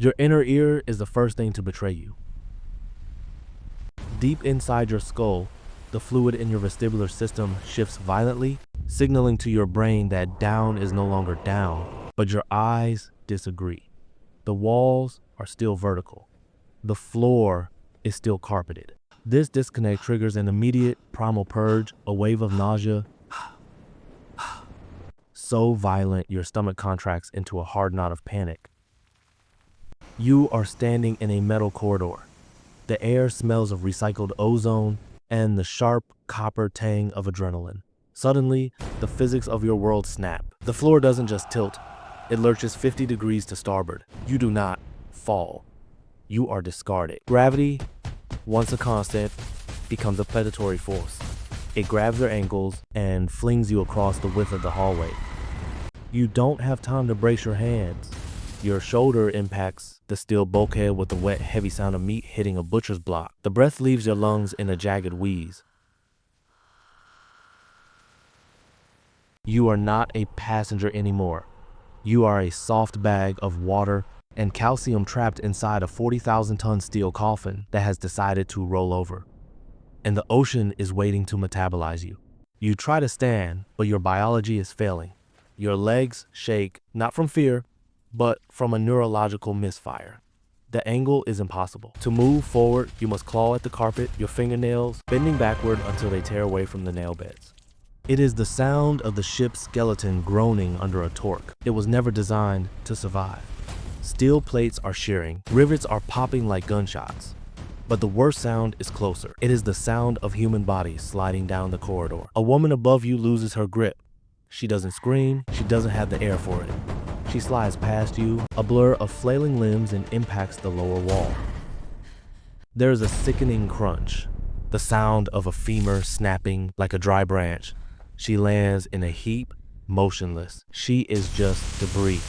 Your inner ear is the first thing to betray you. Deep inside your skull, the fluid in your vestibular system shifts violently, signaling to your brain that down is no longer down, but your eyes disagree. The walls are still vertical. The floor is still carpeted. This disconnect triggers an immediate primal purge, a wave of nausea, so violent your stomach contracts into a hard knot of panic. You are standing in a metal corridor. The air smells of recycled ozone and the sharp copper tang of adrenaline. Suddenly, the physics of your world snap. The floor doesn't just tilt, it lurches 50 degrees to starboard. You do not fall. You are discarded. Gravity, once a constant, becomes a predatory force. It grabs your ankles and flings you across the width of the hallway. You don't have time to brace your hands. Your shoulder impacts the steel bulkhead with the wet, heavy sound of meat hitting a butcher's block. The breath leaves your lungs in a jagged wheeze. You are not a passenger anymore. You are a soft bag of water and calcium trapped inside a 40,000-ton steel coffin that has decided to roll over. And the ocean is waiting to metabolize you. You try to stand, but your biology is failing. Your legs shake, not from fear, but from a neurological misfire. The angle is impossible. To move forward, you must claw at the carpet, your fingernails bending backward until they tear away from the nail beds. It is the sound of the ship's skeleton groaning under a torque. It was never designed to survive. Steel plates are shearing, rivets are popping like gunshots. But the worst sound is closer. It is the sound of human bodies sliding down the corridor. A woman above you loses her grip. She doesn't scream, she doesn't have the air for it. She slides past you, a blur of flailing limbs, and impacts the lower wall. There is a sickening crunch, the sound of a femur snapping like a dry branch. She lands in a heap, motionless. She is just debris.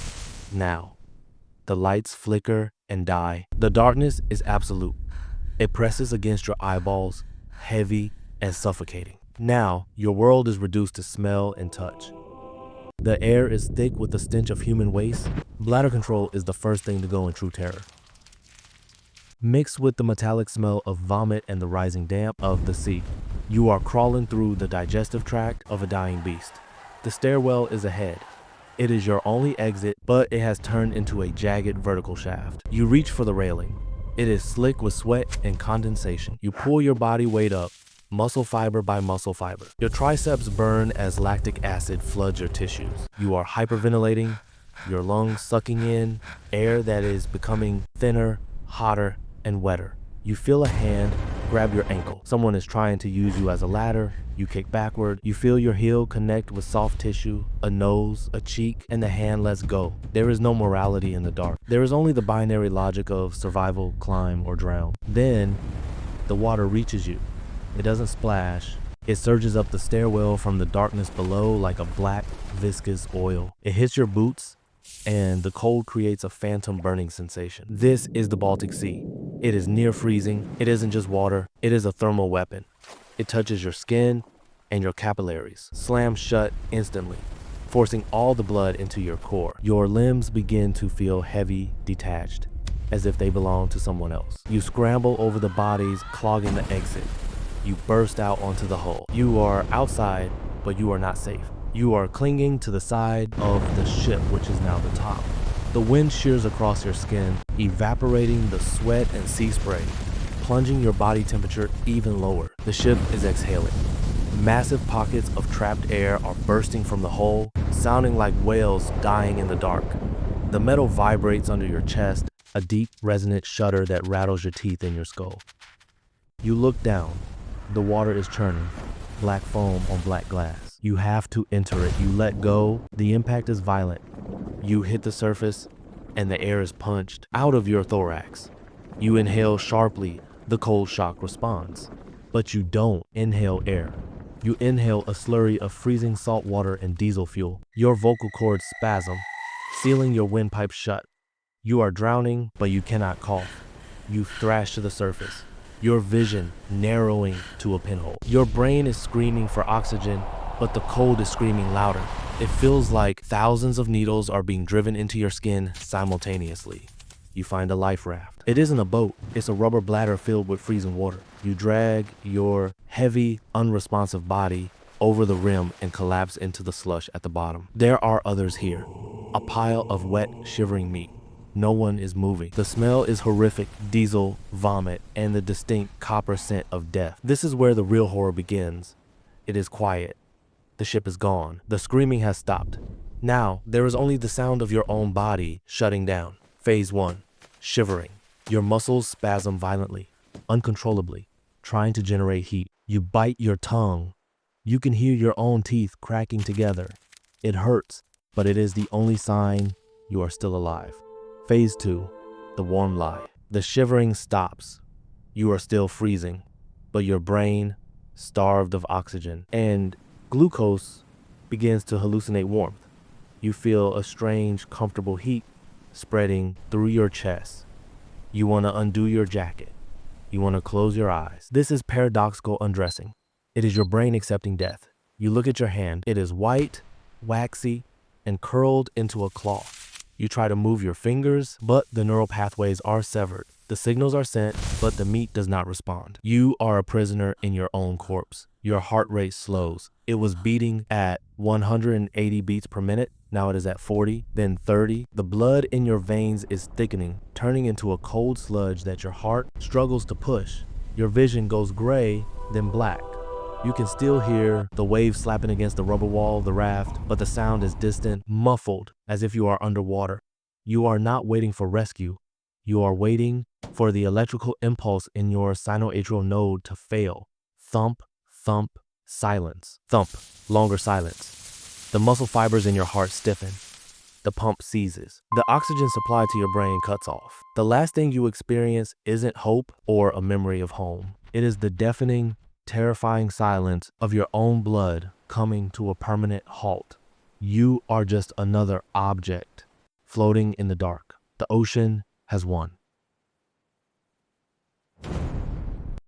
Now, the lights flicker and die. The darkness is absolute. It presses against your eyeballs, heavy and suffocating. Now, your world is reduced to smell and touch. The air is thick with the stench of human waste. Bladder control is the first thing to go in true terror. Mixed with the metallic smell of vomit and the rising damp of the sea, you are crawling through the digestive tract of a dying beast. The stairwell is ahead. It is your only exit, but it has turned into a jagged vertical shaft. You reach for the railing. It is slick with sweat and condensation. You pull your body weight up, muscle fiber by muscle fiber. Your triceps burn as lactic acid floods your tissues. You are hyperventilating, your lungs sucking in air that is becoming thinner, hotter, and wetter. You feel a hand grab your ankle. Someone is trying to use you as a ladder. You kick backward. You feel your heel connect with soft tissue, a nose, a cheek, and the hand lets go. There is no morality in the dark. There is only the binary logic of survival, climb, or drown. Then, the water reaches you. It doesn't splash. It surges up the stairwell from the darkness below like a black, viscous oil. It hits your boots, and the cold creates a phantom burning sensation. This is the Baltic Sea. It is near freezing. It isn't just water. It is a thermal weapon. It touches your skin and your capillaries, slams shut instantly, forcing all the blood into your core. Your limbs begin to feel heavy, detached, as if they belong to someone else. You scramble over the bodies, clogging the exit. You burst out onto the hull. You are outside, but you are not safe. You are clinging to the side of the ship, which is now the top. The wind shears across your skin, evaporating the sweat and sea spray, plunging your body temperature even lower. The ship is exhaling. Massive pockets of trapped air are bursting from the hull, sounding like whales dying in the dark. The metal vibrates under your chest, a deep, resonant shudder that rattles your teeth in your skull. You look down. The water is churning, black foam on black glass. You have to enter it. You let go. The impact is violent. You hit the surface, and the air is punched out of your thorax. You inhale sharply. The cold shock responds. But you don't inhale air. You inhale a slurry of freezing salt water and diesel fuel. Your vocal cords spasm, sealing your windpipe shut. You are drowning, but you cannot cough. You thrash to the surface, your vision narrowing to a pinhole. Your brain is screaming for oxygen, but the cold is screaming louder. It feels like thousands of needles are being driven into your skin simultaneously. You find a life raft. It isn't a boat, it's a rubber bladder filled with freezing water. You drag your heavy, unresponsive body over the rim and collapse into the slush at the bottom. There are others here. A pile of wet, shivering meat. No one is moving. The smell is horrific: diesel, vomit, and the distinct copper scent of death. This is where the real horror begins. It is quiet. The ship is gone. The screaming has stopped. Now, there is only the sound of your own body shutting down. Phase 1. Shivering. Your muscles spasm violently, uncontrollably, trying to generate heat. You bite your tongue. You can hear your own teeth cracking together. It hurts, but it is the only sign you are still alive. Phase 2. The warm lie. The shivering stops. You are still freezing, but your brain, starved of oxygen and glucose, begins to hallucinate warmth. You feel a strange, comfortable heat spreading through your chest. You want to undo your jacket. You want to close your eyes. This is paradoxical undressing. It is your brain accepting death. You look at your hand. It is white, waxy, and curled into a claw. You try to move your fingers, but the neural pathways are severed. The signals are sent, but the meat does not respond. You are a prisoner in your own corpse. Your heart rate slows. It was beating at 180 beats per minute. Now it is at 40, then 30. The blood in your veins is thickening, turning into a cold sludge that your heart struggles to push. Your vision goes gray, then black. You can still hear the waves slapping against the rubber wall of the raft, but the sound is distant, muffled, as if you are underwater. You are not waiting for rescue. You are waiting for the electrical impulse in your sinoatrial node to fail. Thump, thump, silence. Thump, longer silence. The muscle fibers in your heart stiffen. The pump seizes. The oxygen supply to your brain cuts off. The last thing you experience isn't hope or a memory of home. It is the deafening, terrifying silence of your own blood coming to a permanent halt. You are just another object floating in the dark. The ocean has won.